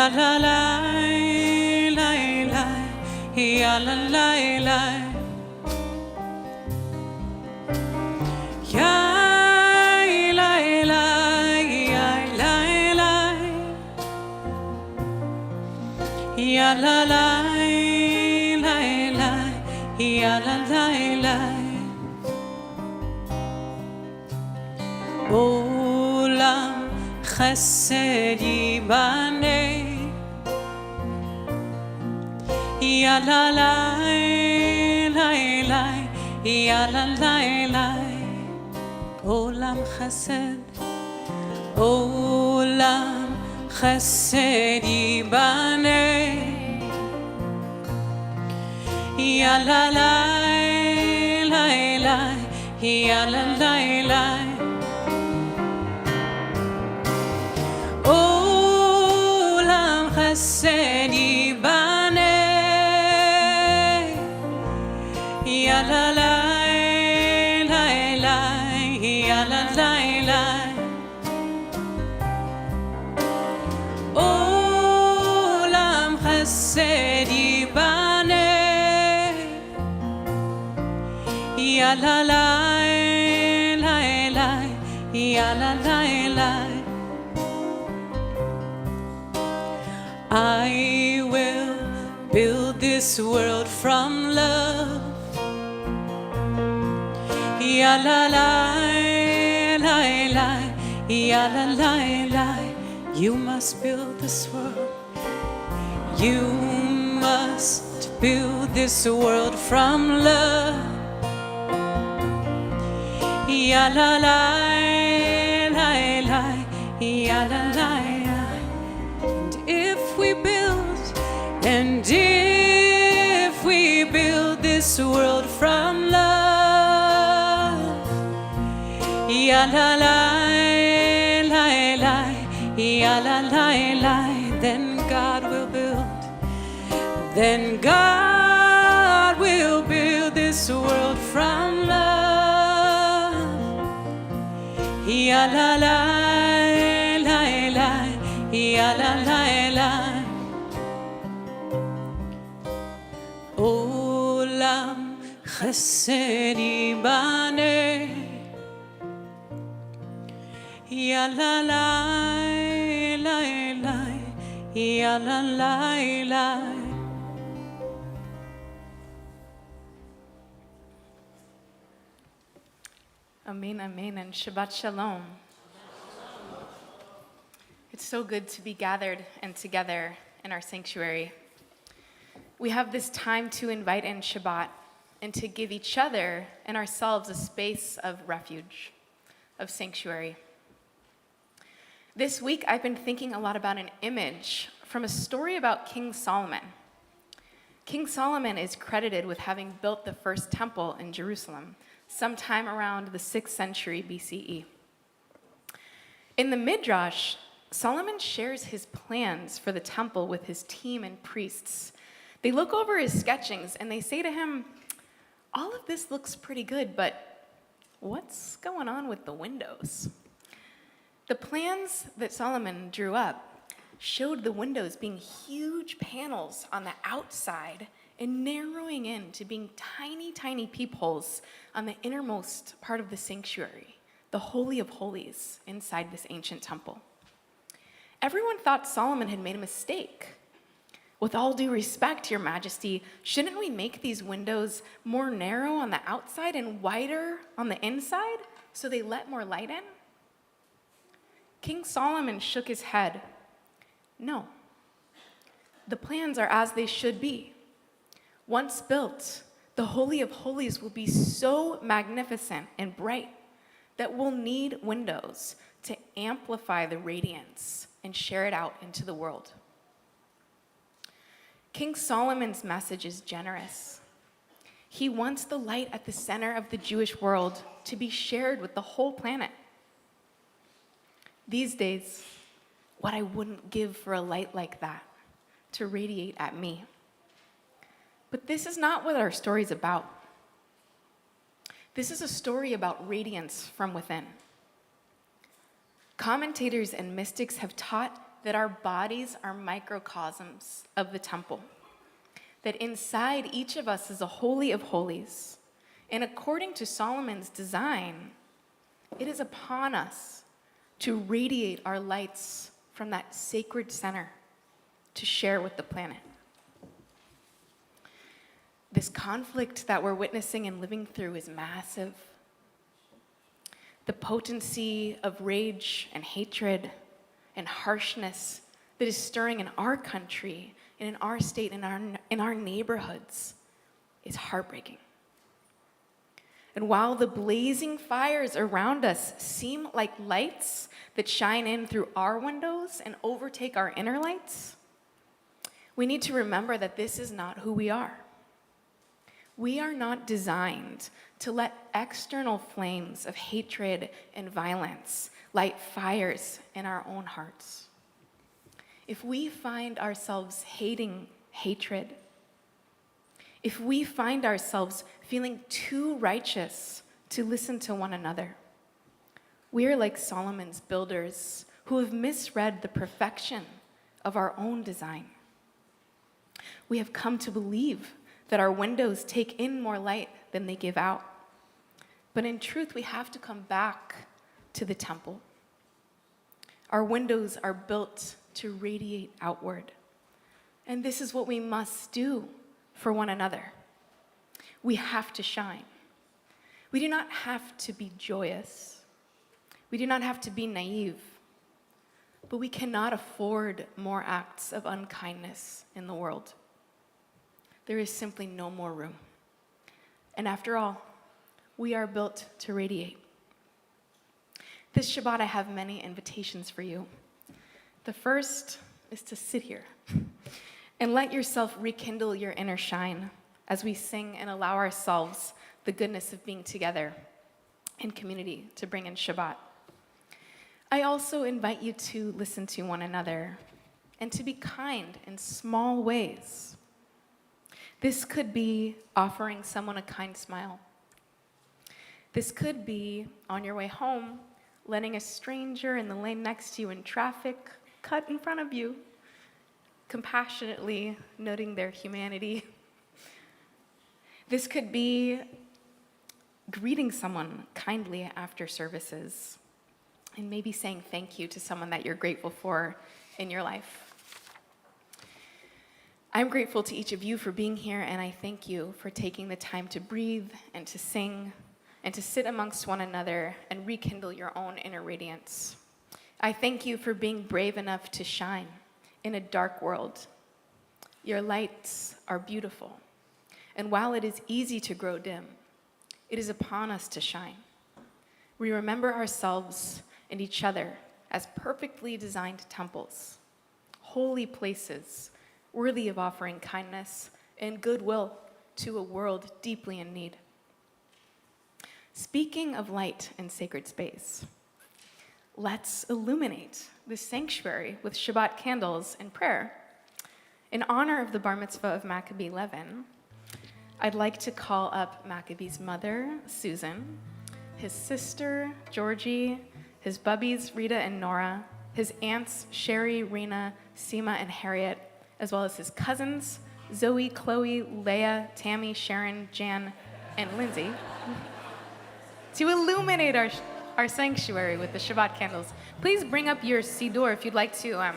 ya la la la la, ya la la la, ya la la, ya la la, ya la la la la, ya la la la. Olam chesed yibane, ya la la la la, ya la la la. Olam chesed yibane, ya la la la la, ya la la la. Olam chesed yibane, ya la la la la, ya la la la. Olam chesed yibane, ya la la la la, ya la la la. I will build this world from love. Ya la la la la, ya la la la. You must build this world. You must build this world from love. Ya la la la la, ya la la la. And if we build this world from love, ya la la la la, ya la la la, then God will build. Then God will build this world from love. Ya la la la la, ya la la la. Olam chesed yibane, ya la la la la, ya la la la. Amen, amen, and Shabbat Shalom. It's so good to be gathered and together in our sanctuary. We have this time to invite in Shabbat and to give each other and ourselves a space of refuge, of sanctuary. This week, I've been thinking a lot about an image from a story about King Solomon. King Solomon is credited with having built the first temple in Jerusalem sometime around the 6th century BCE. In the Midrash, Solomon shares his plans for the temple with his team and priests. They look over his sketchings and they say to him, all of this looks pretty good, but what's going on with the windows? The plans that Solomon drew up showed the windows being huge panels on the outside and narrowing in to being tiny, tiny peepholes on the innermost part of the sanctuary, the Holy of Holies inside this ancient temple. Everyone thought Solomon had made a mistake. With all due respect, Your Majesty, shouldn't we make these windows more narrow on the outside and wider on the inside so they let more light in? King Solomon shook his head. No. The plans are as they should be. Once built, the Holy of Holies will be so magnificent and bright that we'll need windows to amplify the radiance and share it out into the world. King Solomon's message is generous. He wants the light at the center of the Jewish world to be shared with the whole planet. These days, what I wouldn't give for a light like that to radiate at me. But this is not what our story is about. This is a story about radiance from within. Commentators and mystics have taught that our bodies are microcosms of the temple, that inside each of us is a holy of holies. And according to Solomon's design, it is upon us to radiate our lights from that sacred center to share with the planet. This conflict that we're witnessing and living through is massive. The potency of rage and hatred and harshness that is stirring in our country and in our state and in our neighborhoods is heartbreaking. And while the blazing fires around us seem like lights that shine in through our windows and overtake our inner lights, we need to remember that this is not who we are. We are not designed to let external flames of hatred and violence light fires in our own hearts. If we find ourselves hating hatred, if we find ourselves feeling too righteous to listen to one another, we are like Solomon's builders who have misread the perfection of our own design. We have come to believe that our windows take in more light than they give out. But in truth, we have to come back to the temple. Our windows are built to radiate outward. And this is what we must do for one another. We have to shine. We do not have to be joyous. We do not have to be naive. But we cannot afford more acts of unkindness in the world. There is simply no more room. And after all, we are built to radiate. This Shabbat, I have many invitations for you. The first is to sit here and let yourself rekindle your inner shine as we sing and allow ourselves the goodness of being together in community to bring in Shabbat. I also invite you to listen to one another and to be kind in small ways. This could be offering someone a kind smile. This could be, on your way home, letting a stranger in the lane next to you in traffic cut in front of you, compassionately noting their humanity. This could be greeting someone kindly after services and maybe saying thank you to someone that you're grateful for in your life. I'm grateful to each of you for being here, and I thank you for taking the time to breathe and to sing and to sit amongst one another and rekindle your own inner radiance. I thank you for being brave enough to shine in a dark world. Your lights are beautiful, and while it is easy to grow dim, it is upon us to shine. We remember ourselves and each other as perfectly designed temples, holy places, worthy of offering kindness and goodwill to a world deeply in need. Speaking of light and sacred space, let's illuminate the sanctuary with Shabbat candles and prayer. In honor of the bar mitzvah of Maccabee Levin, I'd like to call up Maccabee's mother, Susan, his sister, Georgie, his bubbies, Rita and Nora, his aunts, Sherry, Rena, Seema, and Harriet, as well as his cousins, Zoe, Chloe, Leah, Tammy, Sharon, Jan, and Lindsay, to illuminate our sanctuary with the Shabbat candles. Please bring up your siddur if you'd like to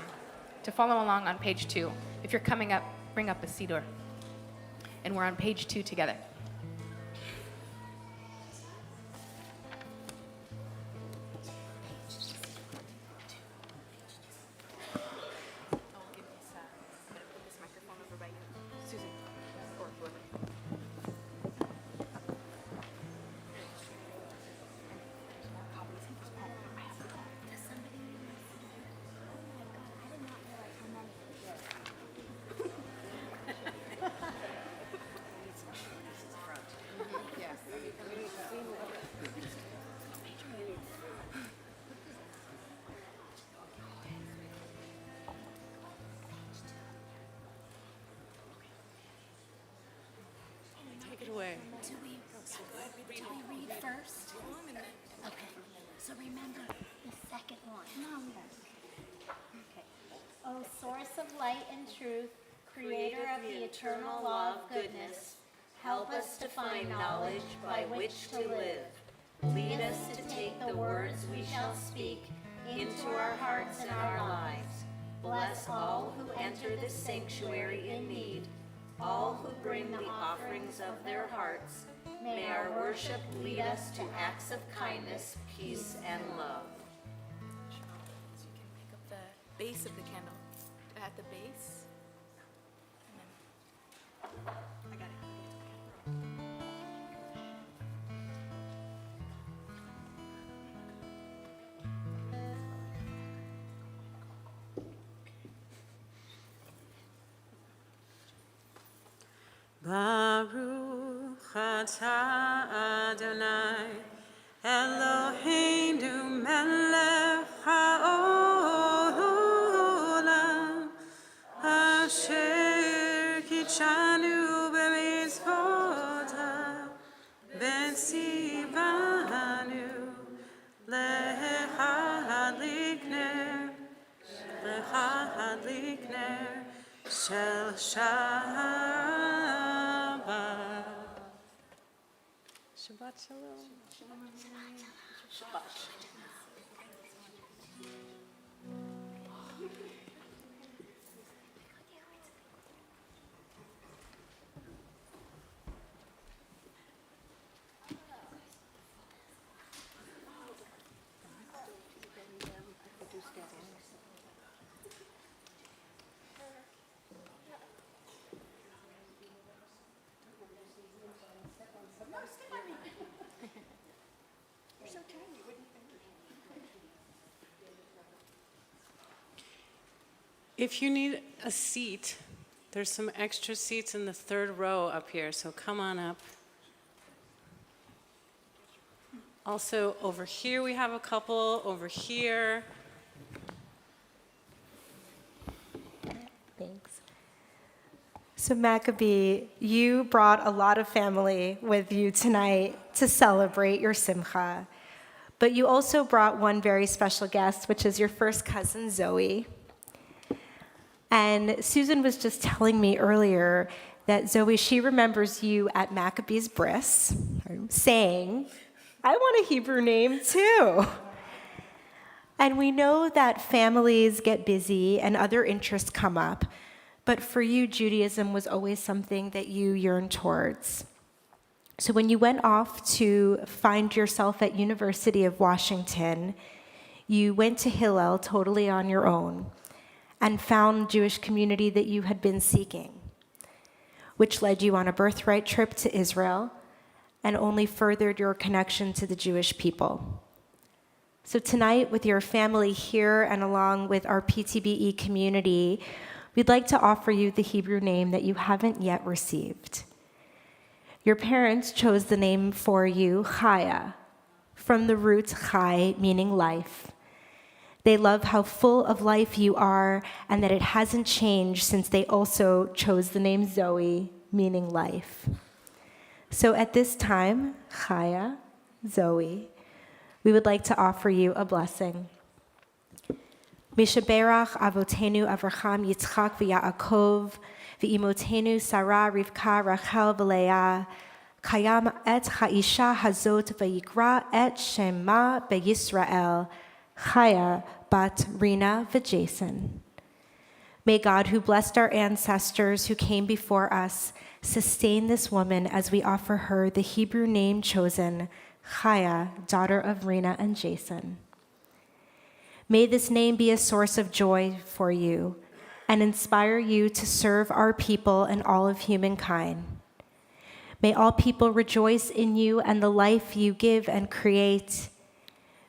follow along on page 2. If you're coming up, bring up a siddur. And we're on page 2 together. Take it away. Do we read first? Okay. So remember the second one. No. Okay. O source of light and truth, creator of the eternal law of goodness, help us to find knowledge by which to live. Lead us to take the words we shall speak into our hearts and our lives. Bless all who enter this sanctuary in need, all who bring the offerings of their hearts. May our worship lead us to acts of kindness, peace, and love. So you can pick up the base of the candle. At the base. And then I got it. Baruch atah Adonai Eloheinu melech haolam asher kitshanu b'mitzvotav v'tzivanu lehadlik ner shel Shabbat. Shabbat shalom. If you need a seat, there's some extra seats in the third row up here, so come on up. Also, over here we have a couple, over here. Thanks. So Maccabee, you brought a lot of family with you tonight to celebrate your simcha, but you also brought one very special guest, which is your first cousin, Zoe. And Susan was just telling me earlier that Zoe, she remembers you at Maccabee's bris saying, I want a Hebrew name too. And we know that families get busy and other interests come up, but for you, Judaism was always something that you yearned towards. So when you went off to find yourself at University of Washington, you went to Hillel totally on your own and found Jewish community that you had been seeking, which led you on a birthright trip to Israel and only furthered your connection to the Jewish people. So tonight, with your family here and along with our PTBE community, we'd like to offer you the Hebrew name that you haven't yet received. Your parents chose the name for you, Chaya, from the root chai, meaning life. They love how full of life you are and that it hasn't changed since they also chose the name Zoe, meaning life. So at this time, Chaya, Zoe, we would like to offer you a blessing. Mishaberach avotenu Avraham Yitzchak v'Yaakov v'imotenu Sarah Rivka Rachel v'Leah kayam et ha'isha hazot v'yikra et shema beYisrael Chaya bat Rina v'Jason. May God, who blessed our ancestors who came before us, sustain this woman as we offer her the Hebrew name chosen, Chaya, daughter of Rina and Jason. May this name be a source of joy for you and inspire you to serve our people and all of humankind. May all people rejoice in you and the life you give and create.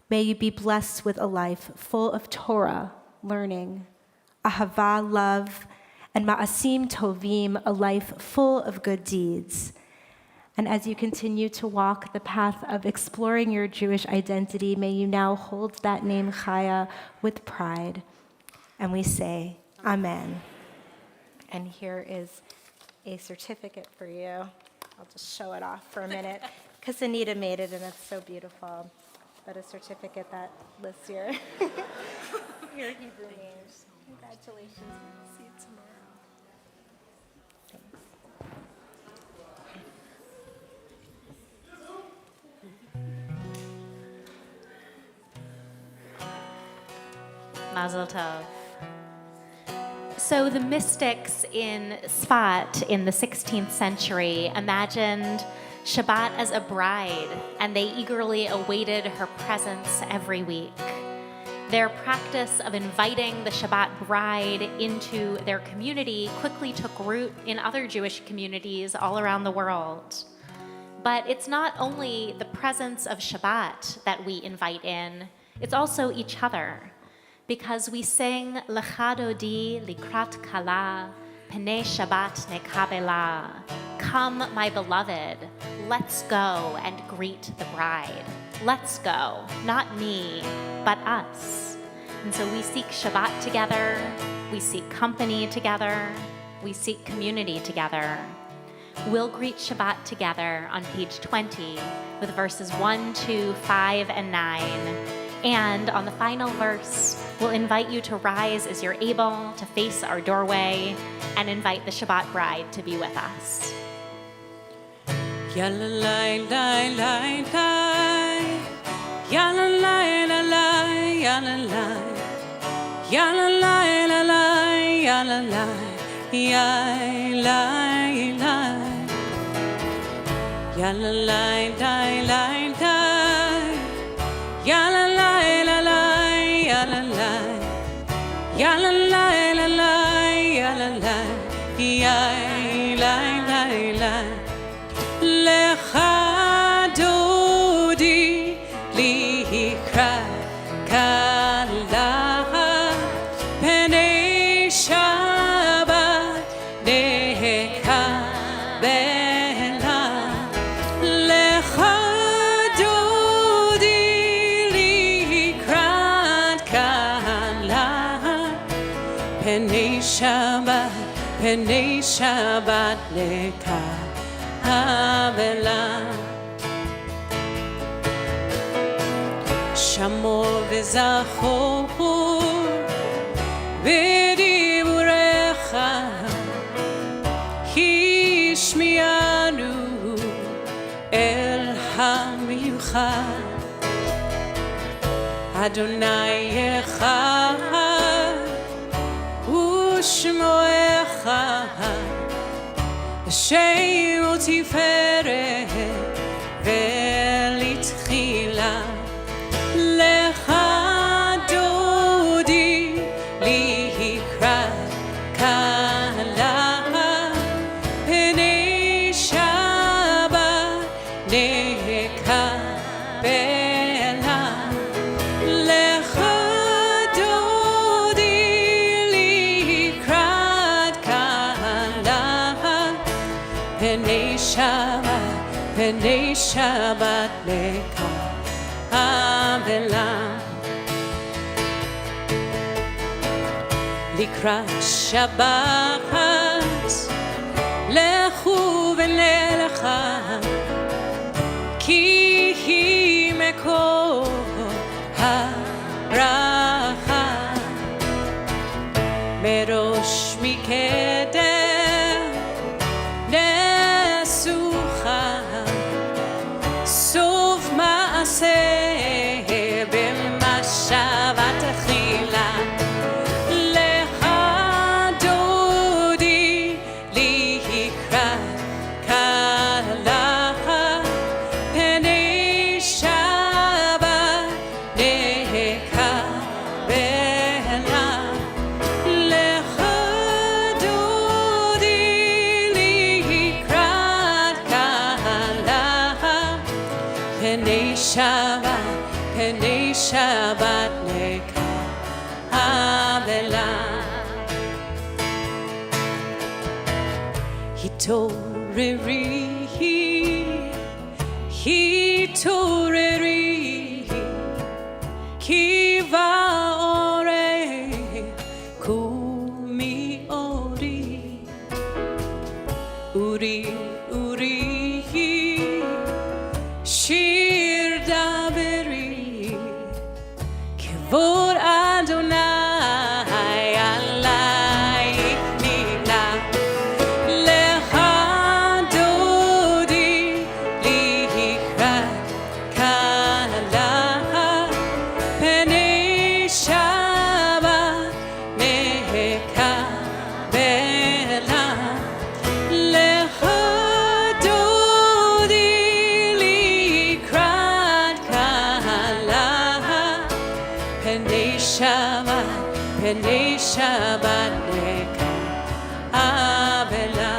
May you be blessed with a life full of Torah, learning, ahava, love, and ma'asim tovim, a life full of good deeds. And as you continue to walk the path of exploring your Jewish identity, may you now hold that name Chaya with pride. And we say, Amen. And here is a certificate for you. I'll just show it off for a minute, because Anita made it and it's so beautiful. But a certificate that lists your Hebrew names. Congratulations. See you tomorrow. Mazel tov. So the mystics in Sfat in the 16th century imagined Shabbat as a bride, and they eagerly awaited her presence every week. Their practice of inviting the Shabbat bride into their community quickly took root in other Jewish communities all around the world. But it's not only the presence of Shabbat that we invite in, it's also each other. Because we sing Lecha Dodi Likrat Kala, Pnei Shabbat Nekabela. Come, my beloved, let's go and greet the bride. Let's go, not me, but us. And so we seek Shabbat together, we seek company together, we seek community together. We'll greet Shabbat together on page 20 with verses 1, 2, 5, and 9. And on the final verse, we'll invite you to rise as you're able to face our doorway and invite the Shabbat bride to be with us. Yalla lai lai lai lai, yalla lai la lai, yalla lai, yalla lai la lai, yalla lai, yai lai lai, yalla lai lai lai lai, yalla lai la lai, yalla lai, yalla lai la lai, yalla lai, yai lai lai lai. Lecha Dodi Likrat Kala, Pnei Shabbat Nekabela. Lecha Dodi Likrat Kala, Pnei Shabbat Nekabela. Shamor v'zachor v'diburecha hishmianu el hamiuchad Adonai echad u'shmo echad Hashem u'tiferet ve'litchila Lecha Dodi Likrat Kala, Pnei Shabbat Nekabela. Lecha Dodi Likrat Kala, Pnei Shabbat Nekabela. Likrat Shabbat Lechu v'nelecha Ki hi mekor ha'bracha Merosh mikedem nesucha Sof ma'aseh b'mashavat achila Lecha Dodi Likrat Kala, Pnei Shabbat Nekabela. Lecha Dodi Likrat Kala, Pnei Shabbat Nekabela. Hitoreri, Kiva Ore, Kumi Ori, Uri, Shir Daberi, Kivor Adonai. Shabbat neka avela.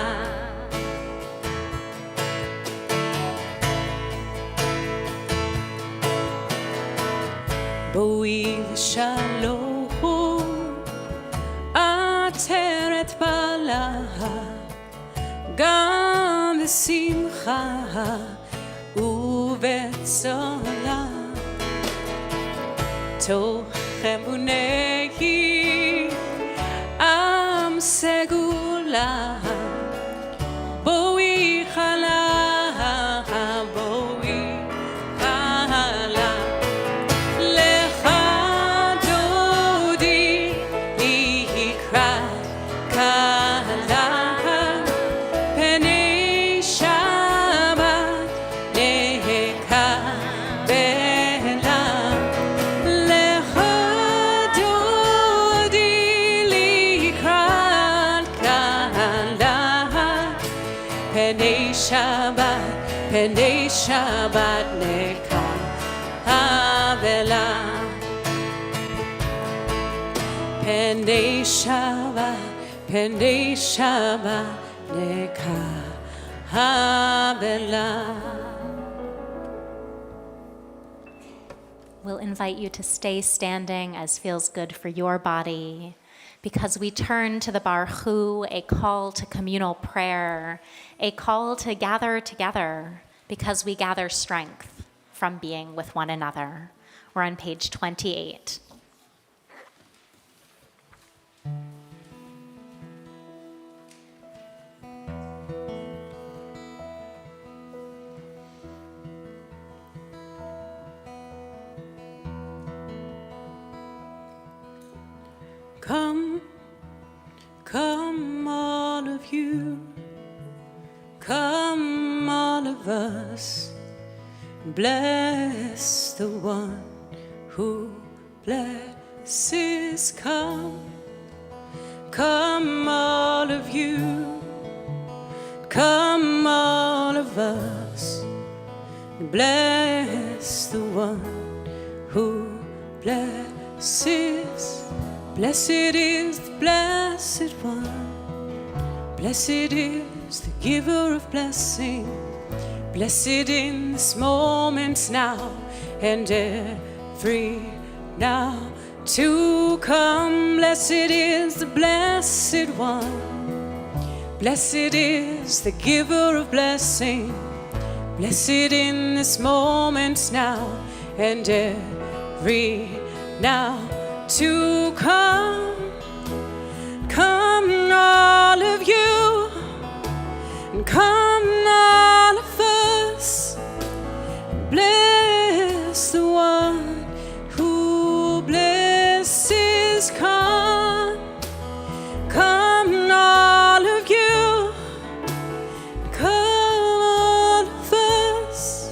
בואי לשלום עטרת בעלה גם בשמחה ובצולה תוך אמוני עם סגולה בואי חלה בואי חלה לך דודי יקרא כלה פני שבת נקבלה לך דודי לקראת כלה פני שבת נקבלה פני שבת נקבלה. We'll invite you to stay standing as feels good for your body, because we turn to the Baruch, a call to communal prayer, a call to gather together, because we gather strength from being with one another. We're on page 28. Come, come all of you, come all of us, bless the one who blesses. Come, come all of you, come all of us, bless the one who blesses. Blessed is the blessed one, blessed is the giver of blessing, blessed in this moment now and every now to come. Blessed is the blessed one, blessed is the giver of blessing, blessed in this moment now and every now to come. Come all of you, and come all of us, bless the one who blesses. Come, come all of you, come all of us,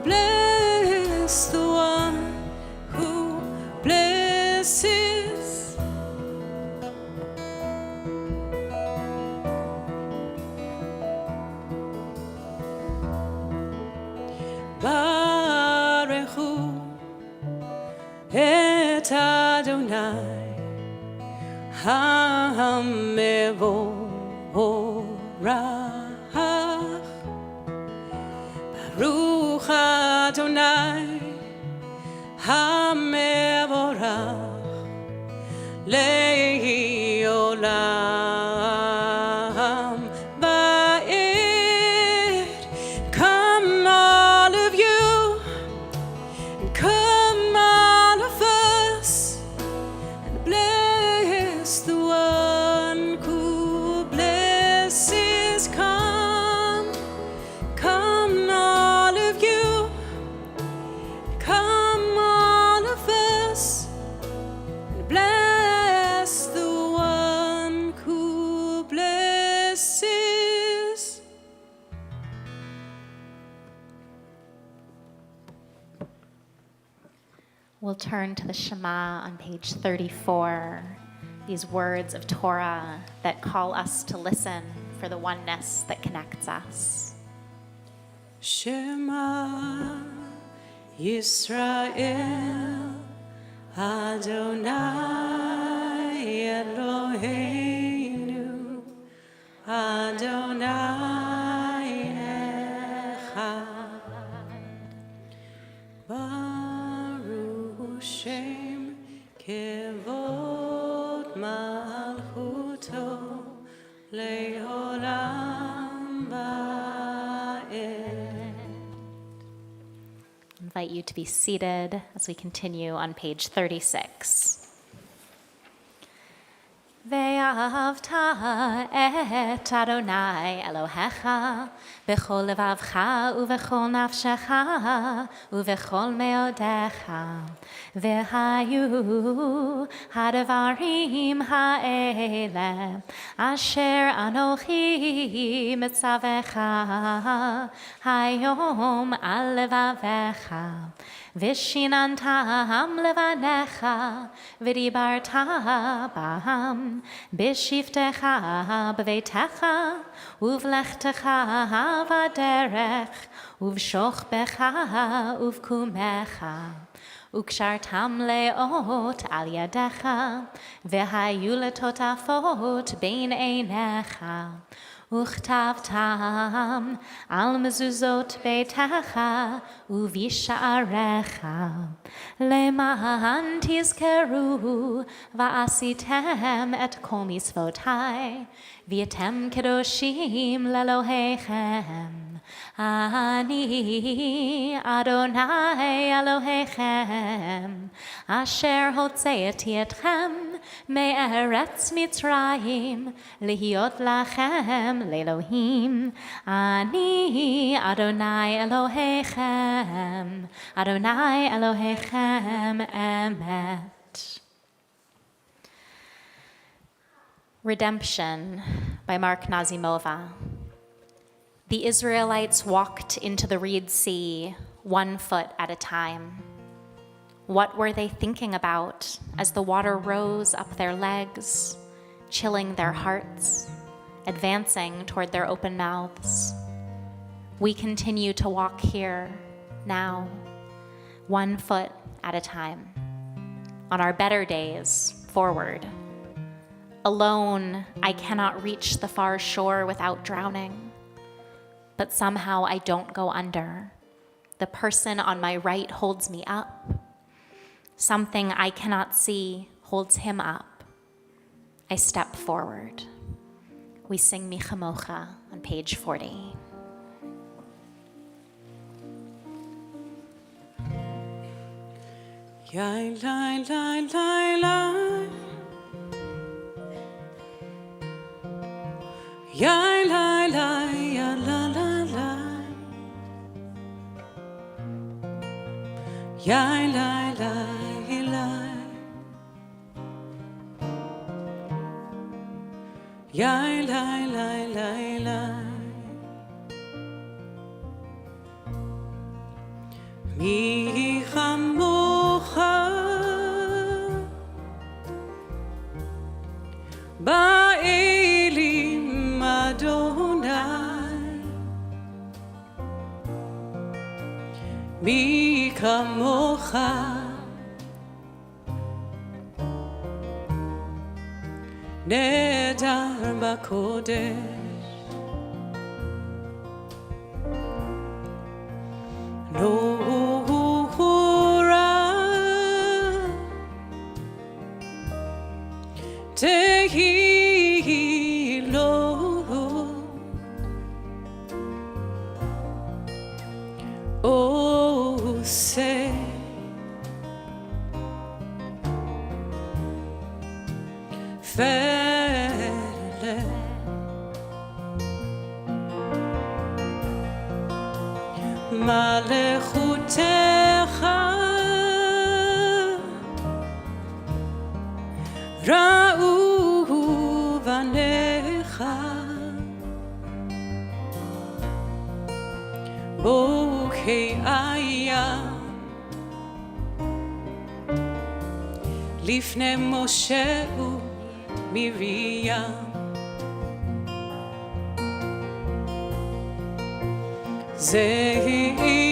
bless the one who blesses. Baruchu et Adonai HaMevorach. Baruch Adonai HaMevorach Le'olam Va'ed. Come all of you, and come all of us, and bless the one who blesses. Come, come all of you, come all of us, and bless the one who blesses. We'll turn to the Shema on page 34, these words of Torah that call us to listen for the oneness that connects us. Shema Yisrael Adonai Eloheinu Adonai Echad. Baruch Shem Kevod Malchuto Leolam Va'ed. I invite you to be seated as we continue on page 36. ואהבת את אדוני אלוהיך בכל לבבך ובכל נפשך ובכל מאודיך. והיו הדברים האלה אשר אנוכי מצווך היום על לבביך. ושיננתם לבניך ודיברת בהם בשבתך בביתך ובלכתך בדרך ובשוכבך ובקומך. וקשרתם לאות על ידך והיו לטוטפות בין עיניך. וכתבתם על מזוזות ביתך ובשעריך למען תזכרו ועשיתם את כל מצוותי והייתם קדושים לאלוהיכם. אני אדוני אלוהיכם אשר הוצאתי אתכם מארץ מצרים להיות לכם לאלוהים. אני אדוני אלוהיכם, אדוני אלוהיכם אמת. Redemption by Mark Nazimova. The Israelites walked into the Reed Sea 1 foot at a time. What were they thinking about as the water rose up their legs, chilling their hearts, advancing toward their open mouths? We continue to walk here, now, 1 foot at a time. On our better days, forward. Alone, I cannot reach the far shore without drowning. But somehow I don't go under. The person on my right holds me up. Something I cannot see holds him up. I step forward. We sing Mi Chamocha on page 40. Yai lai lai lai lai. Yai lai lai ya la la la. Yai lai lai lai. Yai lai lai lai lai. Mi chamocha ba'elim Adonai. Mi kamocha nedar b'kodesh. No hura tehi lo oh say fele malechutecha ra'u vanecha bokei ayam lifnei Moshe u'Miriam. Zehili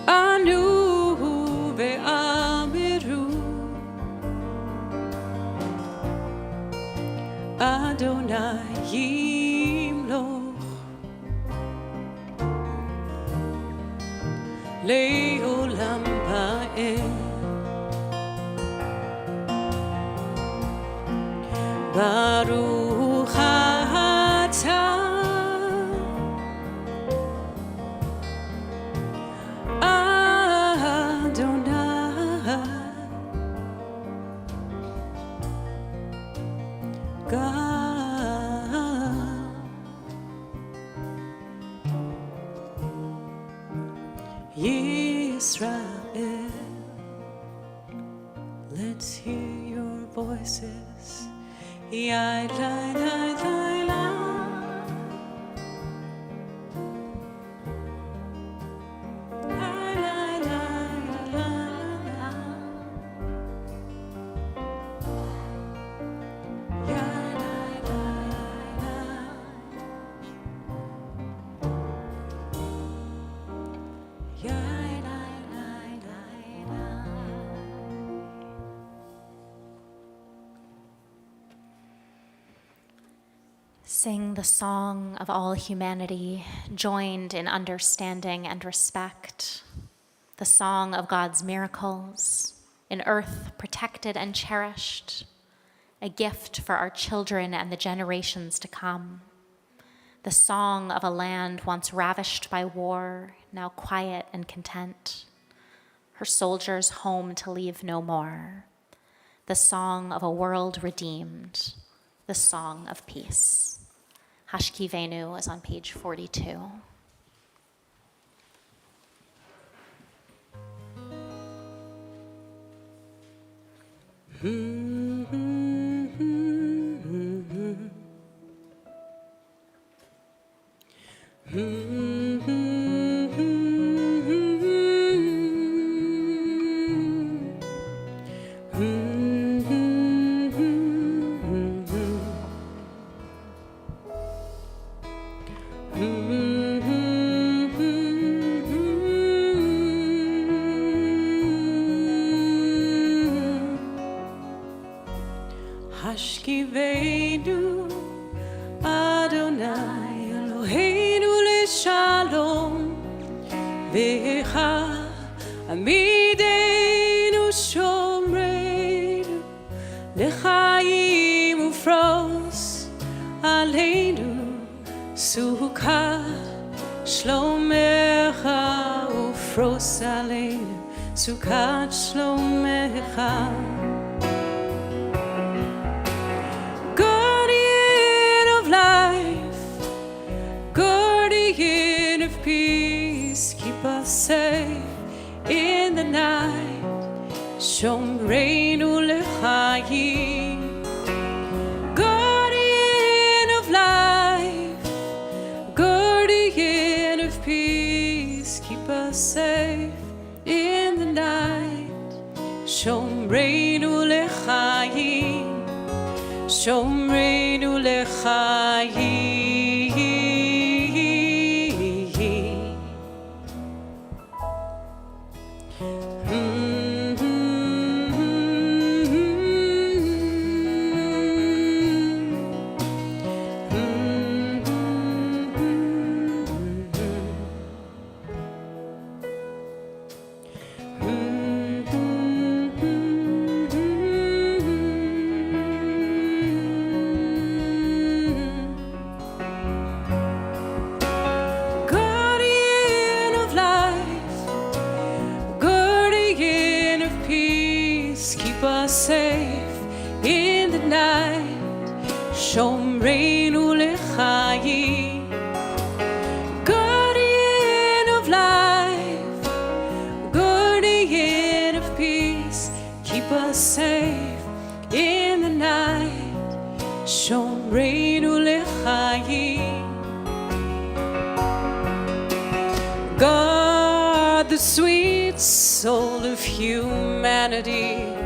anu Adonai Yimloch Le'olam Ba'ed Baruch atah Adonai God Yisrael, let's hear your voices. Yai, lai, lai, lai, lai. Lai, lai, lai, lai, lai. Yai, lai, lai, lai. Yai, lai, lai, lai, lai. Sing the song of all humanity, joined in understanding and respect. The song of God's miracles, an earth protected and cherished, a gift for our children and the generations to come. The song of a land once ravished by war, now quiet and content. Her soldiers home to leave no more. The song of a world redeemed, the song of peace. Hashkivenu is on page 42. Hashkivenu Adonai Eloheinu leShalom Vecha Amidenu Shomreinu Lechaim Ufros Aleinu Sukkah Shlomecha Ufros Aleinu Sukkah Shlomecha Guardian of peace, keep us safe in the night. Shomreinu lechayim. Guardian of life, guardian of peace, keep us safe in the night. Shomreinu lechayim, Shomreinu lechayim. Keep us safe in the night. Shomreinu lechayim. Guardian of life, guardian of peace, keep us safe in the night. Shomreinu lechayim. God, the sweet soul of humanity,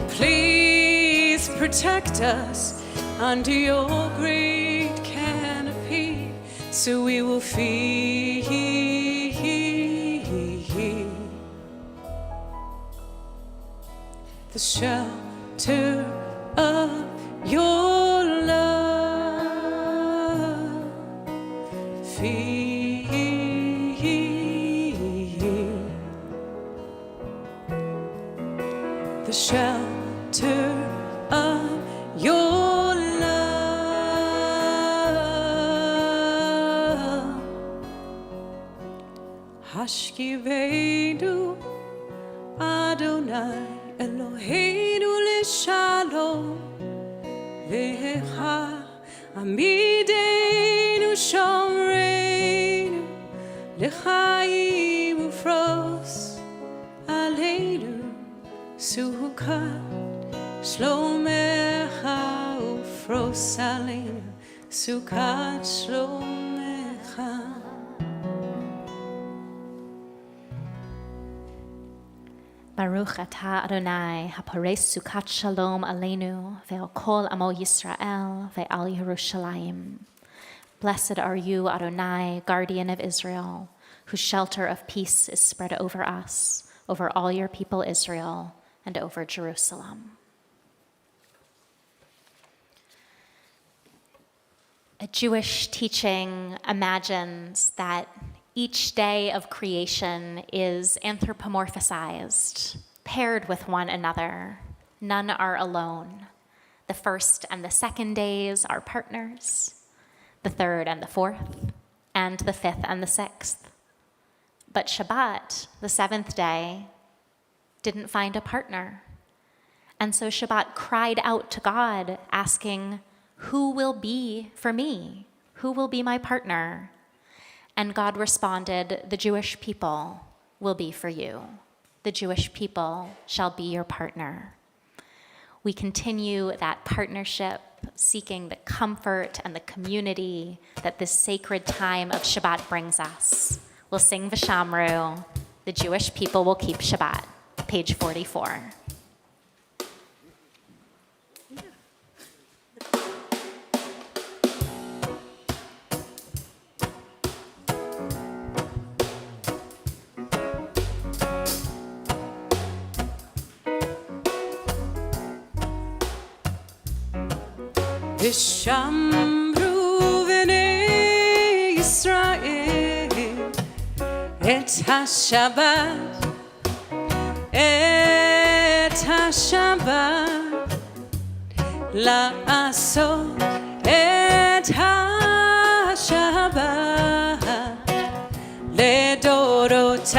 please protect us under your great canopy, so we will feel the shelter of your Hashkivenu Adonai Eloheinu Lishalom Ve'echa Amidenu Shomreinu L'chaim Ufros Aleinu Sukkot Shlomecha Ufros Aleinu Sukkot Shlomecha. Baruch atah Adonai hapores sukat shalom aleinu ve'al kol amo Yisrael ve'al Yerushalayim. Blessed are you, Adonai, guardian of Israel, whose shelter of peace is spread over us, over all your people Israel, and over Jerusalem. A Jewish teaching imagines that each day of creation is anthropomorphized, paired with one another. None are alone. The first and the second days are partners, the third and the fourth, and the fifth and the sixth. But Shabbat, the seventh day, didn't find a partner. And so Shabbat cried out to God, asking, "Who will be for me? Who will be my partner?" And God responded, "The Jewish people will be for you. The Jewish people shall be your partner." We continue that partnership, seeking the comfort and the community that this sacred time of Shabbat brings us. We'll sing V'shamru, "The Jewish people will keep Shabbat," page 44. V'shamru v'nei Yisrael et ha-Shabbat, la'asot et ha-Shabbat לדורותם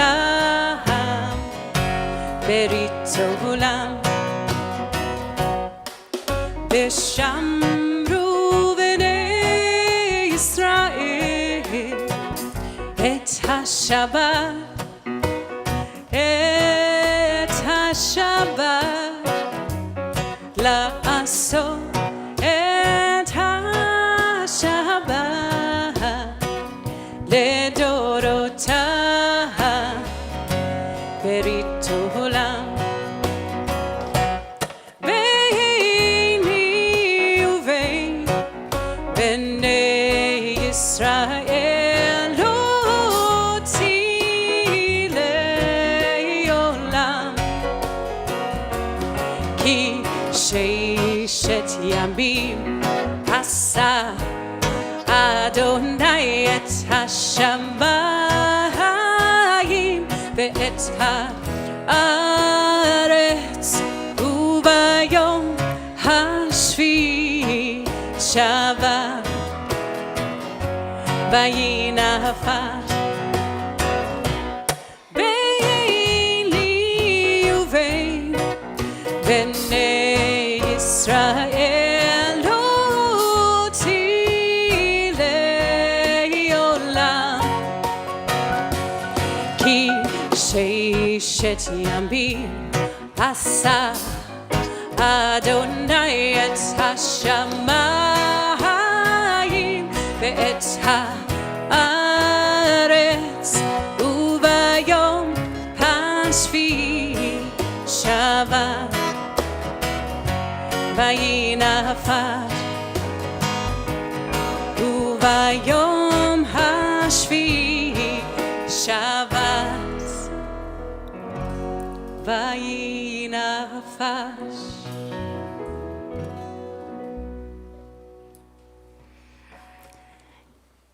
ברית עולם ושמרו בני ישראל את השבת לעשות את השבת לדורותם ברית עולם ביני ובין בני ישראל לא לעולם כי ששת ימים עשה אדוני את השמיים ואת הארץ וביום השביעי שבת וינפש ביני ובין בני ישראל לא לעולם כי ששת ימים עשה אדוני את השמיים ואת הארץ וביום השביעי שבת וינפש וביום השביעי שבת וינפש.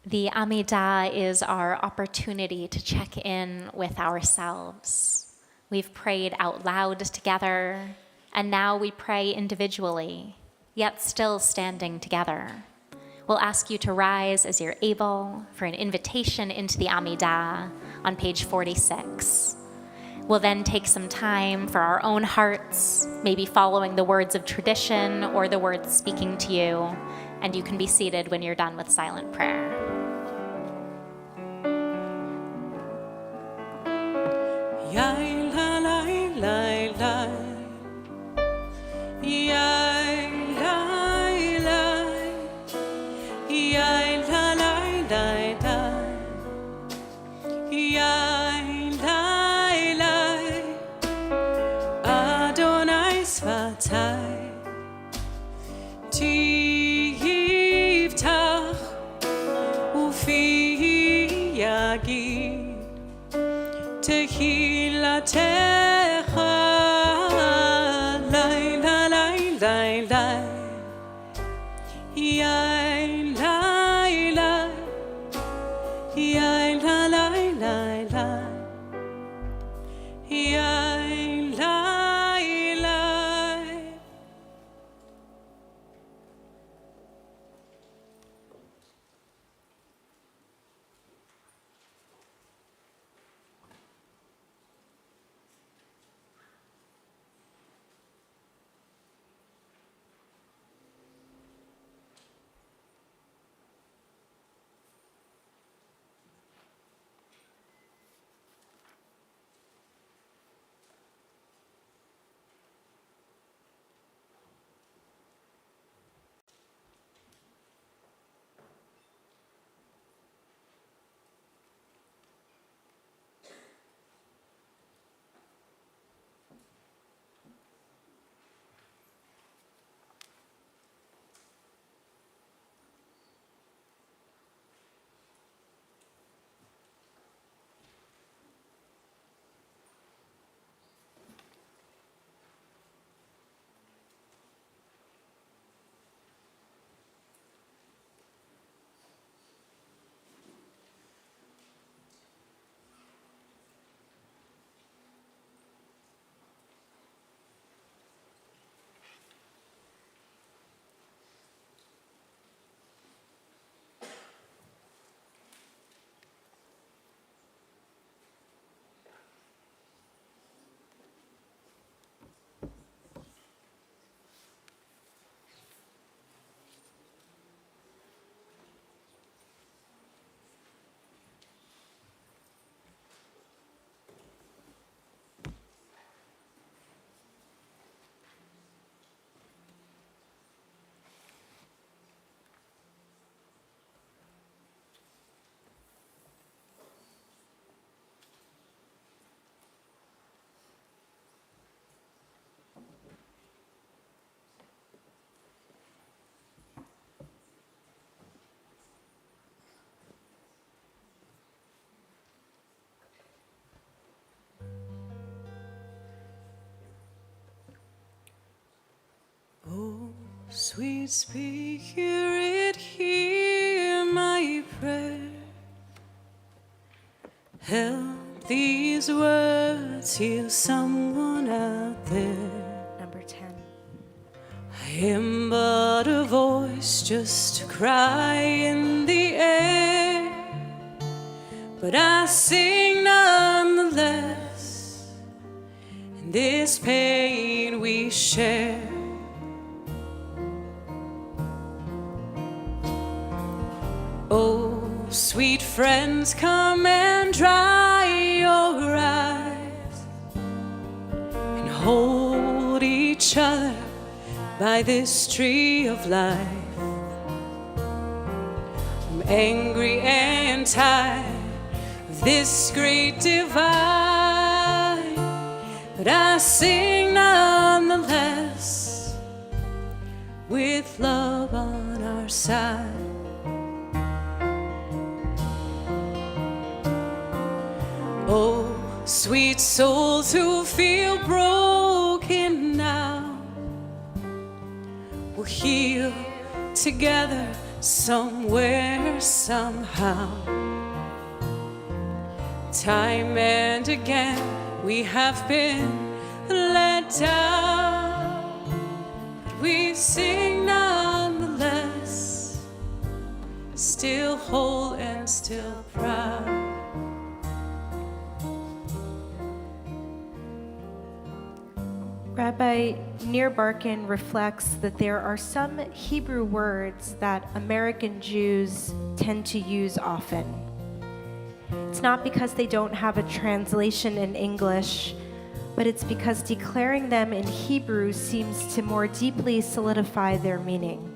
The Amidah is our opportunity to check in with ourselves. We've prayed out loud together, and now we pray individually, yet still standing together. We'll ask you to rise as you're able for an invitation into the Amidah on page 46. We'll then take some time for our own hearts, maybe following the words of tradition or the words speaking to you, and you can be seated when you're done with silent prayer. Yai la la la la, yai la la, yai la la la la, yai la la, Adonai Svatai, Tiftach ufi yagid. Tehilatecha, lai la lai lai lai, yai lai lai, yai la lai lai lai, yai lai lai. Sweet Spirit, hear my prayer. Help these words heal someone out there. Number 10. I am but a voice, just a cry in the air, but I sing nonetheless, in this pain we share. Oh, sweet friends, come and dry your eyes and hold each other by this tree of life. I'm angry and tired of this great divide, but I sing nonetheless with love on our side. Oh, sweet souls who feel broken now, we'll heal together somewhere, somehow. Time and again we have been let down, but we sing nonetheless whole and still proud. Rabbi Nir Barkin reflects that there are some Hebrew words that American Jews tend to use often. It's not because they don't have a translation in English, but it's because declaring them in Hebrew seems to more deeply solidify their meaning.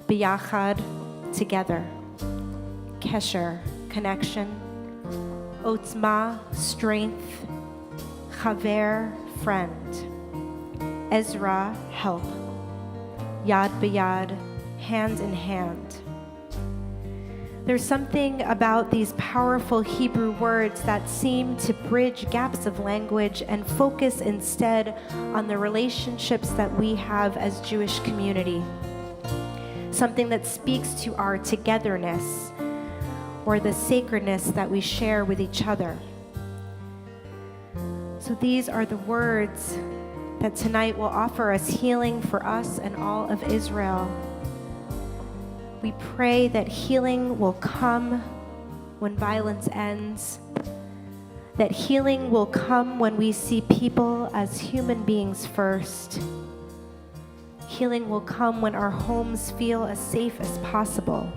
Biyachad, together. Kesher, connection. Otzma, strength. Chaver, friend. Ezra, help. Yad b'yad, hand in hand. There's something about these powerful Hebrew words that seem to bridge gaps of language and focus instead on the relationships that we have as Jewish community. Something that speaks to our togetherness or the sacredness that we share with each other. So these are the words that tonight will offer us healing for us and all of Israel. We pray that healing will come when violence ends, that healing will come when we see people as human beings first. Healing will come when our homes feel as safe as possible.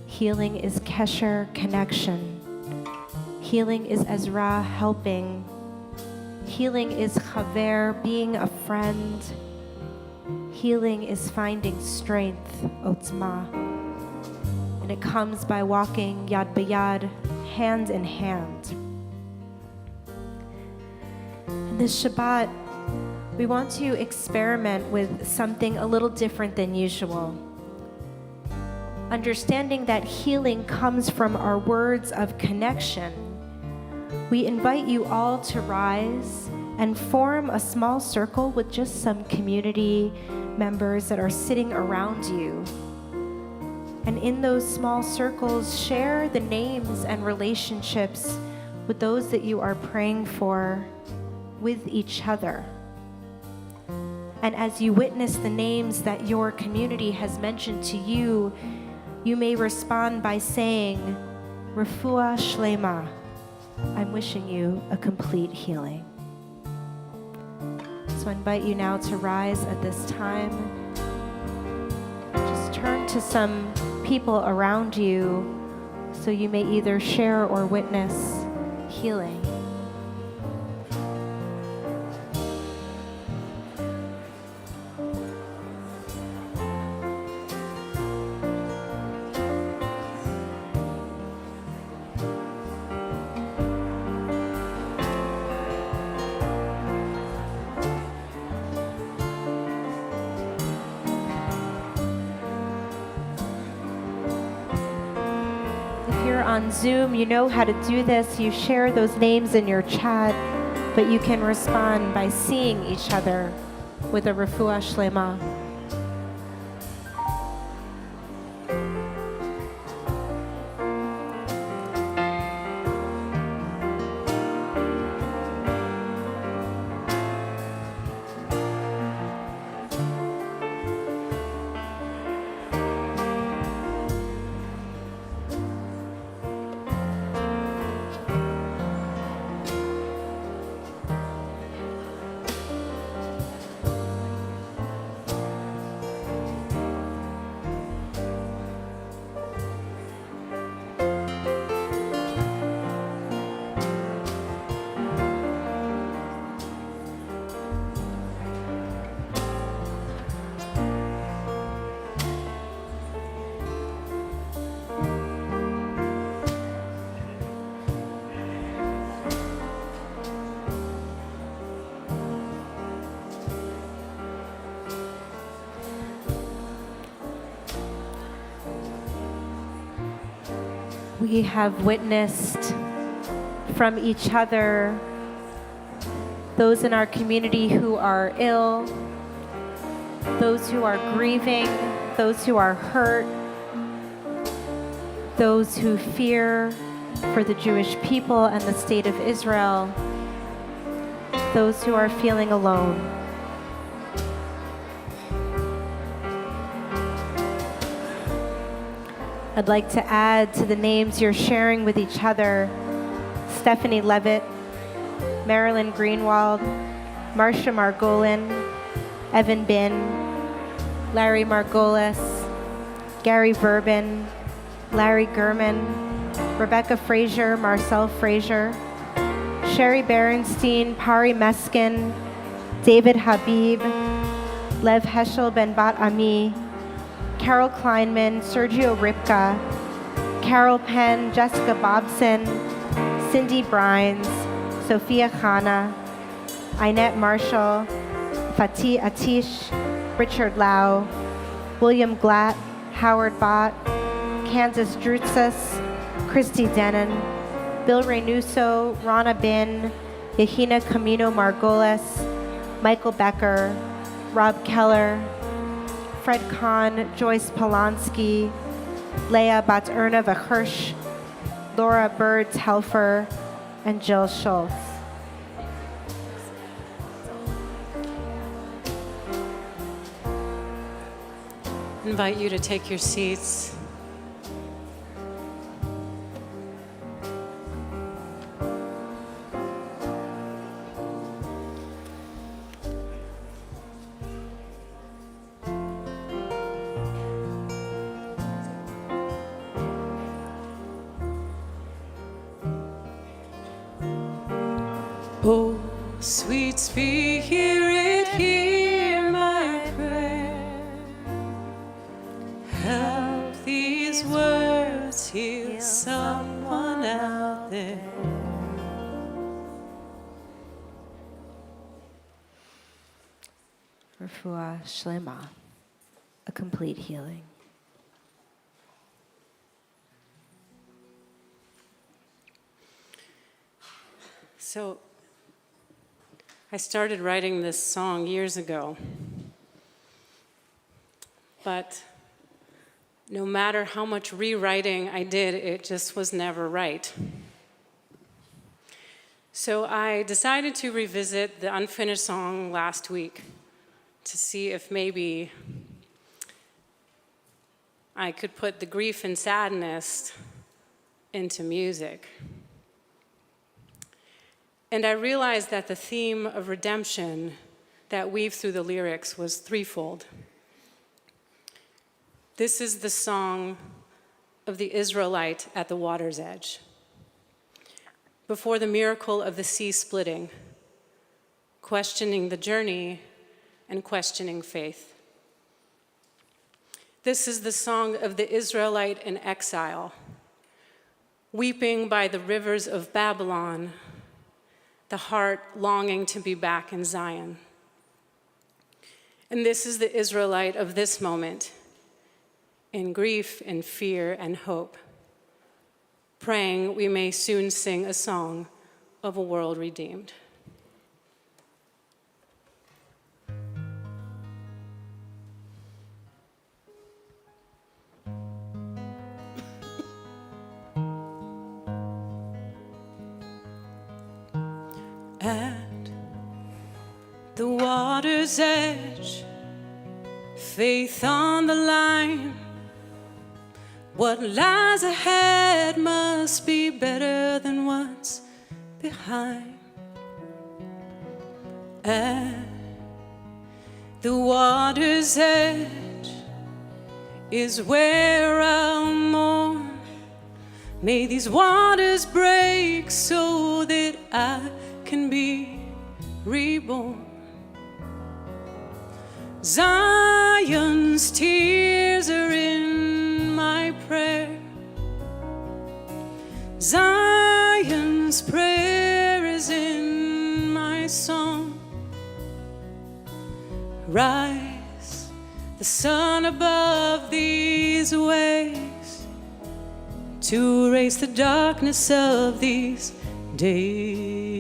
Healing is Kesher, connection. Healing is Ezra, helping. Healing is Chaver, being a friend. Healing is finding strength, Otzma. And it comes by walking yad b'yad, hand in hand. And this Shabbat, we want to experiment with something a little different than usual. Understanding that healing comes from our words of connection, we invite you all to rise and form a small circle with just some community members that are sitting around you. And in those small circles, share the names and relationships with those that you are praying for with each other. And as you witness the names that your community has mentioned to you, you may respond by saying, Refuah Shlema, I'm wishing you a complete healing. So I invite you now to rise at this time. Just turn to some people around you so you may either share or witness healing. On Zoom, you know how to do this. You share those names in your chat, but you can respond by seeing each other with a Refuah Shlema. We have witnessed from each other those in our community who are ill, those who are grieving, those who are hurt, those who fear for the Jewish people and the state of Israel, those who are feeling alone. I'd like to add to the names you're sharing with each other: Stephanie Levitt, Marilyn Greenwald, Marcia Margolin, Evan Bin, Larry Margolis, Gary Verbin, Larry Gurman, Rebecca Frazier, Marcel Frazier, Sherry Berenstein, Pari Meskin, David Habib, Lev Heschel Ben Bat Ami, Carol Kleinman, Sergio Ripka, Carol Penn, Jessica Bobson, Cindy Brines, Sophia Khana, Inette Marshall, Fatih Atish, Richard Lau, William Glatt, Howard Bott, Kansas Drutzas, Christy Denon, Bill Reynuso, Rana Bin, Yahina Camino Margolis, Michael Becker, Rob Keller, Fred Kahn, Joyce Polanski, Leah Bat-Erna Vachirsch, Laura Birds Helfer, and Jill Schultz. I invite you to take your seats. Oh, sweet Spirit, hear my prayer. Help these words heal someone out there. Refuah Shlema, a complete healing. So, I started writing this song years ago, but no matter how much rewriting I did, it just was never right. So I decided to revisit the unfinished song last week to see if maybe I could put the grief and sadness into music. And I realized that the theme of redemption that weaved through the lyrics was threefold. This is the song of the Israelite at the water's edge, before the miracle of the sea splitting, questioning the journey and questioning faith. This is the song of the Israelite in exile, weeping by the rivers of Babylon, the heart longing to be back in Zion. And this is the Israelite of this moment, in grief and fear and hope, praying we may soon sing a song of a world redeemed. At the water's edge, faith on the line. What lies ahead must be better than what's behind. At the water's edge is where I'll mourn. May these waters break so that I can be reborn. Zion's tears are in my prayer. Zion's prayer is in my song. Rise, the sun above these waves, to erase the darkness of these days.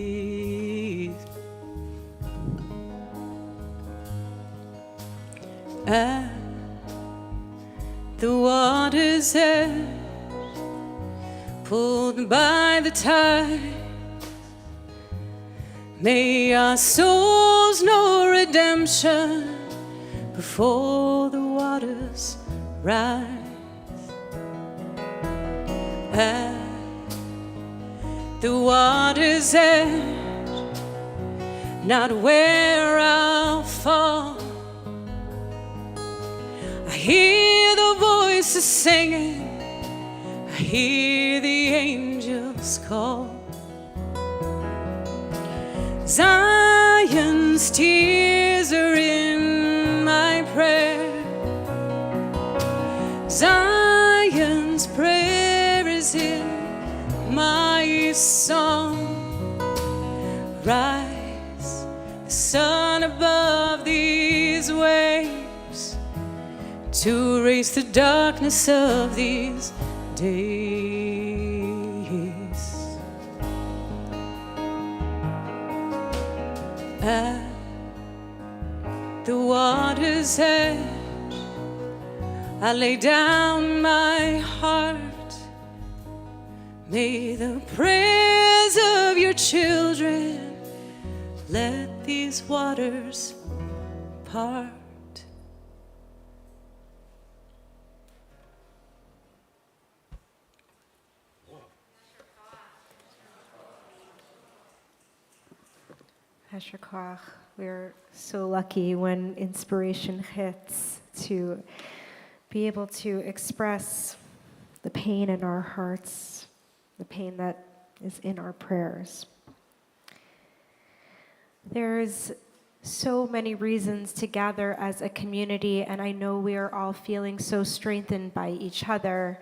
At the water's edge, pulled by the tide, may our souls know redemption before the waters rise. at the water's edge, not where I'll fall. I hear the voices singing, I hear the angels call. Zion's tears are in my prayer. Zion's prayer is in my song. Rise, the sun above these waves, to erase the darkness of these days. At the water's edge, I lay down my heart. May the prayers of your children let these waters part. Asher Koach, we're so lucky when inspiration hits to be able to express the pain in our hearts, the pain that is in our prayers. There's so many reasons to gather as a community, and I know we are all feeling so strengthened by each other.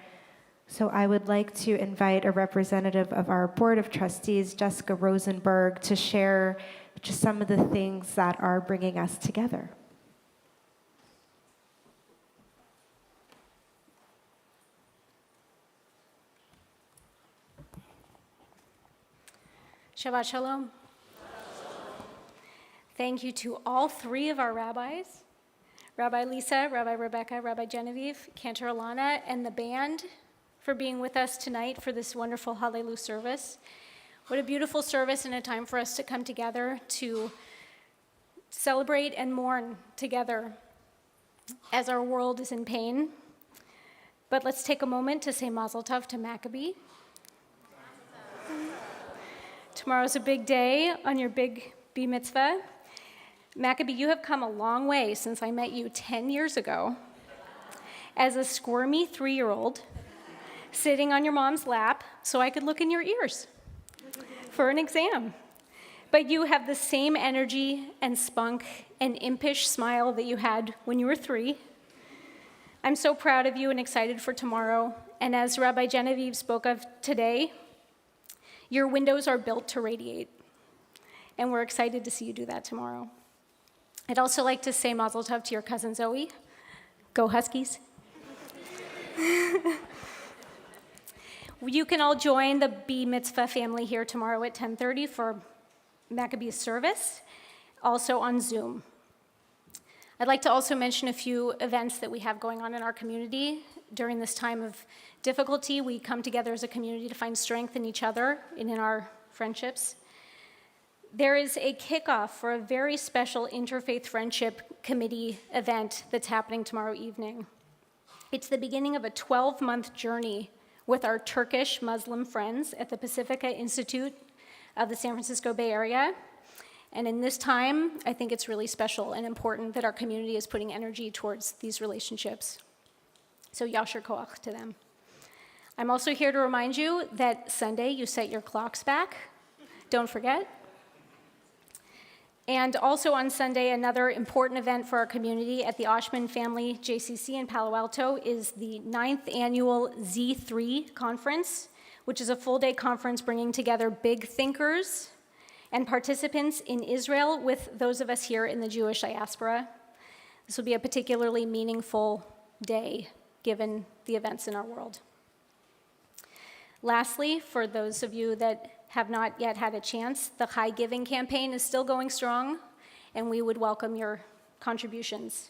So I would like to invite a representative of our Board of Trustees, Jessica Rosenberg, to share just some of the things that are bringing us together. Shabbat Shalom. Thank you to all three of our rabbis, Rabbi Lisa, Rabbi Rebecca, Rabbi Genevieve, Cantor Alana, and the band for being with us tonight for this wonderful Hallelu service. What a beautiful service and a time for us to come together to celebrate and mourn together as our world is in pain. But let's take a moment to say Mazel Tov to Maccabee. Tomorrow's a big day on your big B mitzvah. Maccabee, you have come a long way since I met you 10 years ago as a squirmy 3-year-old sitting on your mom's lap so I could look in your ears for an exam. But you have the same energy and spunk and impish smile that you had when you were 3. I'm so proud of you and excited for tomorrow. And as Rabbi Genevieve spoke of today, your windows are built to radiate. And we're excited to see you do that tomorrow. I'd also like to say Mazel Tov to your cousin Zoe. Go Huskies. You can all join the B Mitzvah family here tomorrow at 10:30 for Maccabee's service, also on Zoom. I'd like to also mention a few events that we have going on in our community. During this time of difficulty, we come together as a community to find strength in each other and in our friendships. There is a kickoff for a very special Interfaith Friendship Committee event that's happening tomorrow evening. It's the beginning of a 12-month journey with our Turkish Muslim friends at the Pacifica Institute of the San Francisco Bay Area. And in this time, I think it's really special and important that our community is putting energy towards these relationships. So Yasher Koach to them. I'm also here to remind you that Sunday you set your clocks back. Don't forget. And also on Sunday, another important event for our community at the Oshman Family JCC in Palo Alto is the 9th annual Z3 conference, which is a full-day conference bringing together big thinkers and participants in Israel with those of us here in the Jewish diaspora. This will be a particularly meaningful day given the events in our world. Lastly, for those of you that have not yet had a chance, the High Giving campaign is still going strong, and we would welcome your contributions.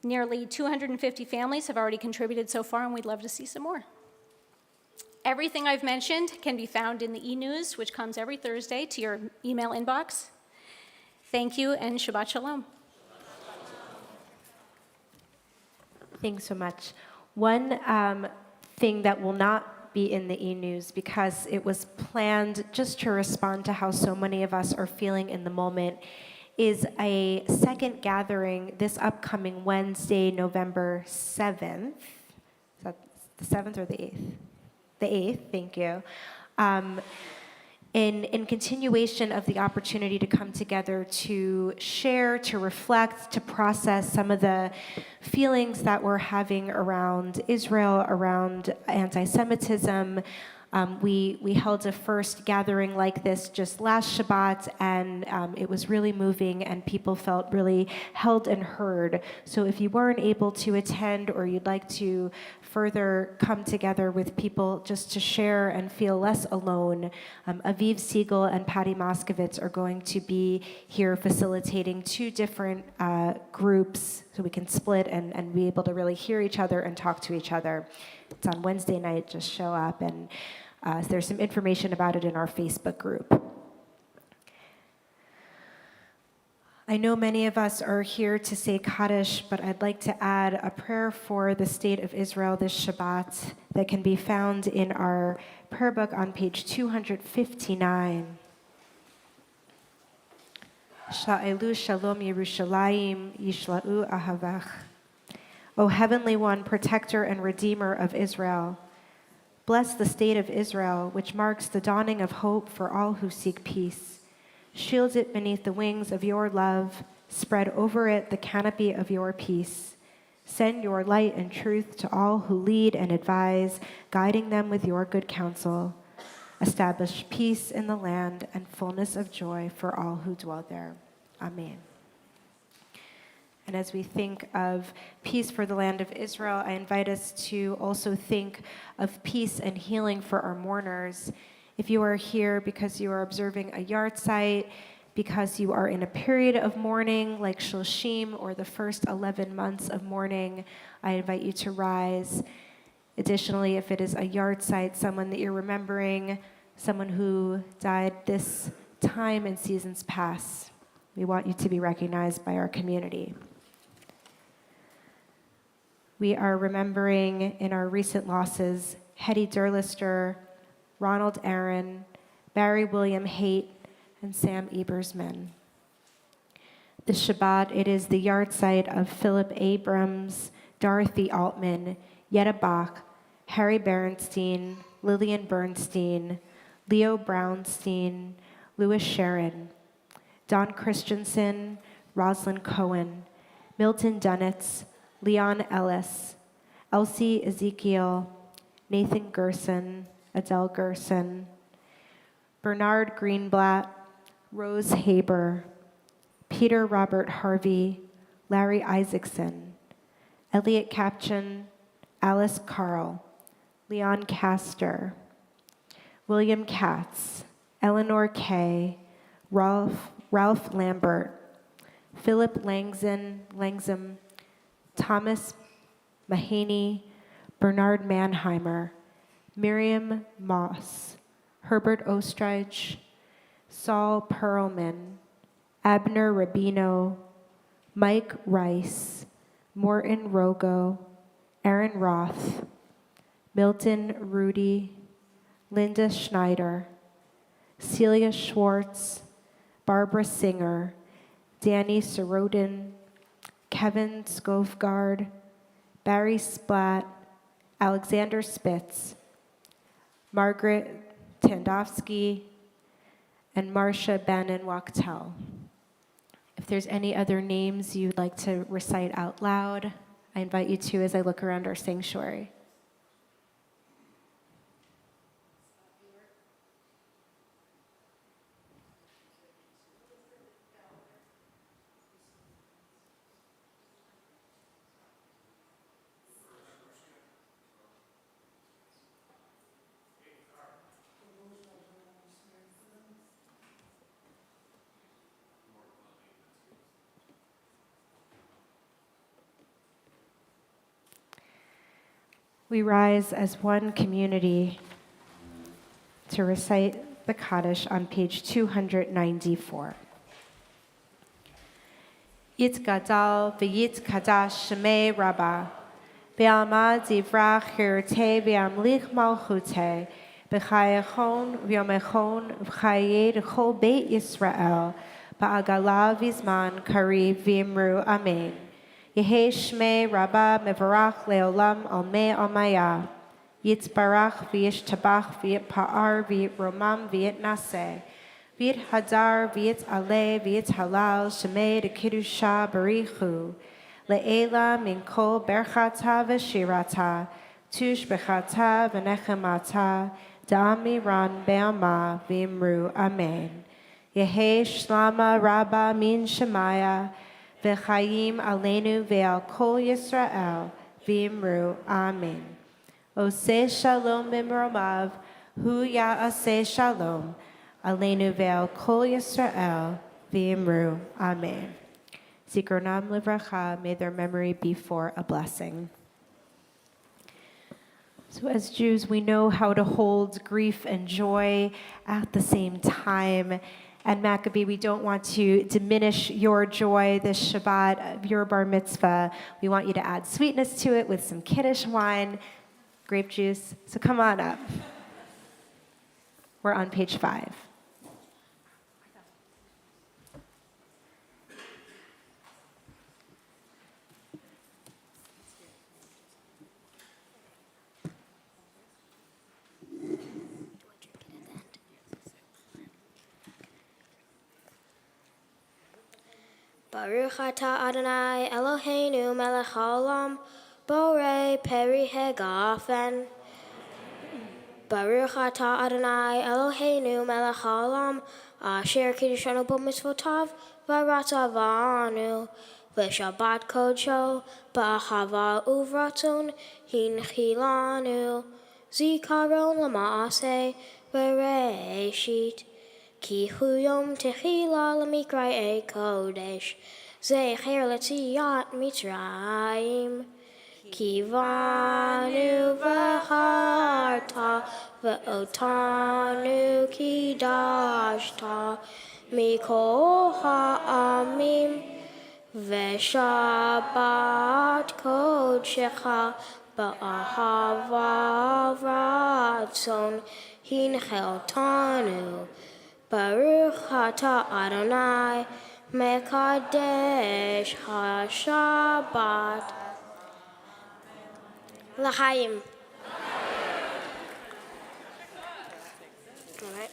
Nearly 250 families have already contributed so far, and we'd love to see some more. Everything I've mentioned can be found in the e-news, which comes every Thursday to your email inbox. Thank you, and Shabbat Shalom. Thanks so much. One thing that will not be in the e-news because it was planned just to respond to how so many of us are feeling in the moment, is a second gathering this upcoming Wednesday, November 7th. Is that the 7th or the 8th? The 8th, thank you. In continuation of the opportunity to come together to share, to reflect, to process some of the feelings that we're having around Israel, around anti-Semitism. We held a first gathering like this just last Shabbat, and it was really moving, and people felt really held and heard. So if you weren't able to attend, or you'd like to further come together with people just to share and feel less alone, Aviv Siegel and Patty Moskovitz are going to be here facilitating two different groups so we can split and be able to really hear each other and talk to each other. It's on Wednesday night, just show up, and there's some information about it in our Facebook group. I know many of us are here to say Kaddish, but I'd like to add a prayer for the state of Israel this Shabbat that can be found in our prayer book on page 259. Sha'elu shalom Yerushalayim yishla'u ahavach. O Heavenly One, protector and redeemer of Israel, bless the state of Israel, which marks the dawning of hope for all who seek peace. Shield it beneath the wings of your love. Spread over it the canopy of your peace. Send your light and truth to all who lead and advise, guiding them with your good counsel. Establish peace in the land and fullness of joy for all who dwell there. Amen. And as we think of peace for the land of Israel, I invite us to also think of peace and healing for our mourners. If you are here because you are observing a yard site, because you are in a period of mourning like Shloshim or the first 11 months of mourning, I invite you to rise. Additionally, if it is a yard site, someone that you're remembering, someone who died this time in seasons past, we want you to be recognized by our community. We are remembering in our recent losses Hetty Durlister, Ronald Aaron, Barry William Haight, and Sam Ebersman. This Shabbat, it is the yard site of Philip Abrams, Dorothy Altman, Yetta Bach, Harry Berenstein, Lillian Bernstein, Leo Brownstein, Louis Sharon, Don Christensen, Rosalind Cohen, Milton Dunitz, Leon Ellis, Elsie Ezekiel, Nathan Gerson, Adele Gerson, Bernard Greenblatt, Rose Haber, Peter Robert Harvey, Larry Isaacson, Elliot Capchin, Alice Carl, Leon Castor, William Katz, Eleanor Kay, Ralph Lambert, Philip Langzam, Thomas Mahaney, Bernard Mannheimer, Miriam Moss, Herbert Ostrich, Saul Perlman, Abner Rabino, Mike Rice, Morton Rogo, Aaron Roth, Milton Rudy, Linda Schneider, Celia Schwartz, Barbara Singer, Danny Sorotin, Kevin Skovgard, Barry Splatt, Alexander Spitz, Margaret Tandowski, and Marcia Bannon-Wachtel. If there's any other names you'd like to recite out loud, I invite you to as I look around our sanctuary. We rise as one community to recite the Kaddish on page 294. Yit gadal v'yit kadash shemei rabbah, Be'alma divrach hirte be'amlich malchute, b'chayachon v'yomechon v'chayed chol beit Yisrael, ba'agala v'zman kariv v'imru amen. Yehi shmei rabba mevarach leolam almei almaya, yitzbarach v'yishtabach v'yitpa'ar v'yitromam v'yitnaseh, v'yit hadar v'yit ale v'yit halal shemei de kiddusha barichu, le'ela min kol berchata v'shirata, tush bechata v'nechemata, da'ami ran be'ama v'imru amen. Yehi shlama rabba min shemaya, v'chayim aleinu ve'al kol Yisrael v'imru amen. Oseh shalom b'mromav, hu ya'aseh shalom, aleinu ve'al kol Yisrael v'imru amen. Zikronam livracha, may their memory be for a blessing. So as Jews, we know how to hold grief and joy at the same time. And Maccabee, we don't want to diminish your joy this Shabbat of your bar mitzvah. We want you to add sweetness to it with some Kiddush wine, grape juice. So come on up. We're on page 5. Baruch atah Adonai Eloheinu melech haolam, borei peri hegafen. Baruch atah Adonai Eloheinu melech haolam, asher kiddushanu b'mitzvotav v'ratzavanu, v'shabbat kodsho b'ahava uvratzon hinchilanu, zikaron l'maaseh v'reishit. Ki hu yom techila l'mikra'ei kodesh, zecher l'tziyat Mitzrayim. Ki vanu v'charta, v'otanu kidashta, mikol ha'amim, v'shabbat kodshecha, ba'ahava v'ratzon hincheltanu. Baruch atah Adonai mekadesh ha-Shabbat. L'chaim. All right.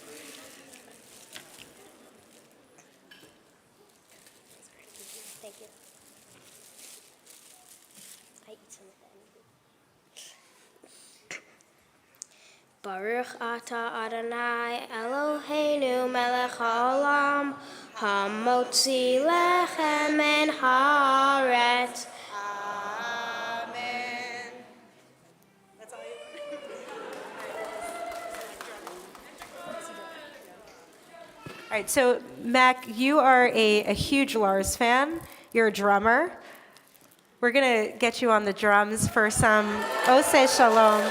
Thank you. I eat some of that. Baruch atah Adonai Eloheinu melech haolam, hamotzi lechem min haaretz. Amen. That's all you All right, so Mac, you are a huge Lars fan. You're a drummer. We're going to get you on the drums for some Oseh Shalom.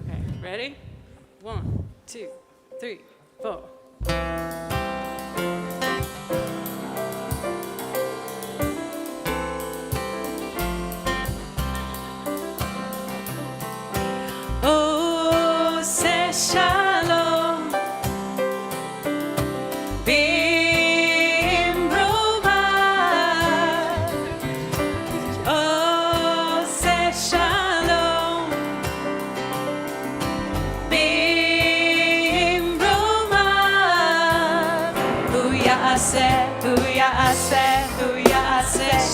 Okay, ready? 1, 2, 3, 4. Oseh Shalom, b'imrumah. Oseh Shalom, b'imrumah. Hu ya'aseh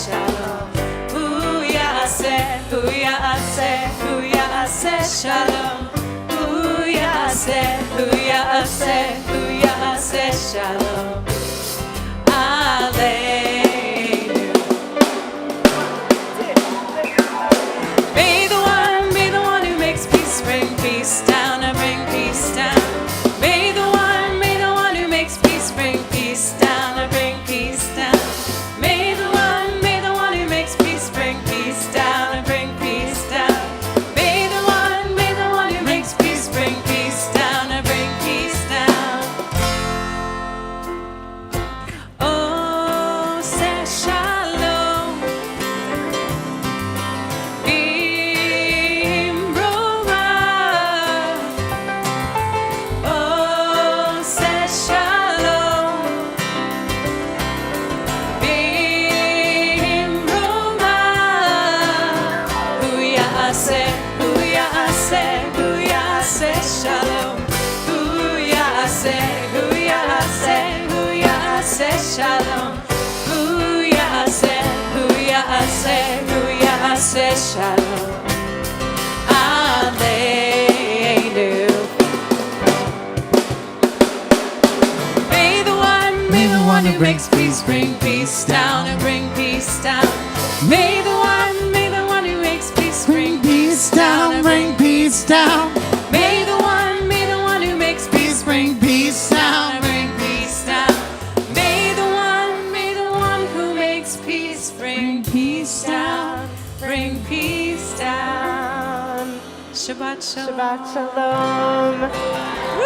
shalom. Hu ya'aseh shalom. Hu ya'aseh shalom. Hallelu. Be the one who makes peace, bring peace down, and bring peace down. Be the one who makes peace, bring peace down, and bring peace down. Be the one who makes peace, bring peace down, and bring peace down. Be the one who makes peace, bring peace down, and bring peace down. shalom. Hu ya'aseh, hu ya'aseh, hu ya'aseh shalom. Hallelu. May the one who makes peace bring peace down and bring peace down. May the one who makes peace bring peace down and bring peace down. May the one who makes peace bring peace down and bring peace down. May the one who makes peace bring peace down, bring peace down. Shabbat shalom. Shabbat shalom.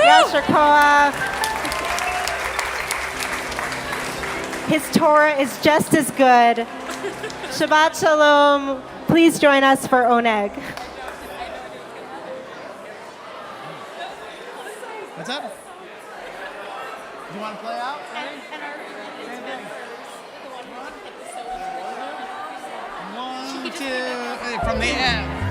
Yasher koach. His Torah is just as good. Shabbat shalom. Please join us for Oneg. What's up? You want to play out? Ready? One, two, from the end.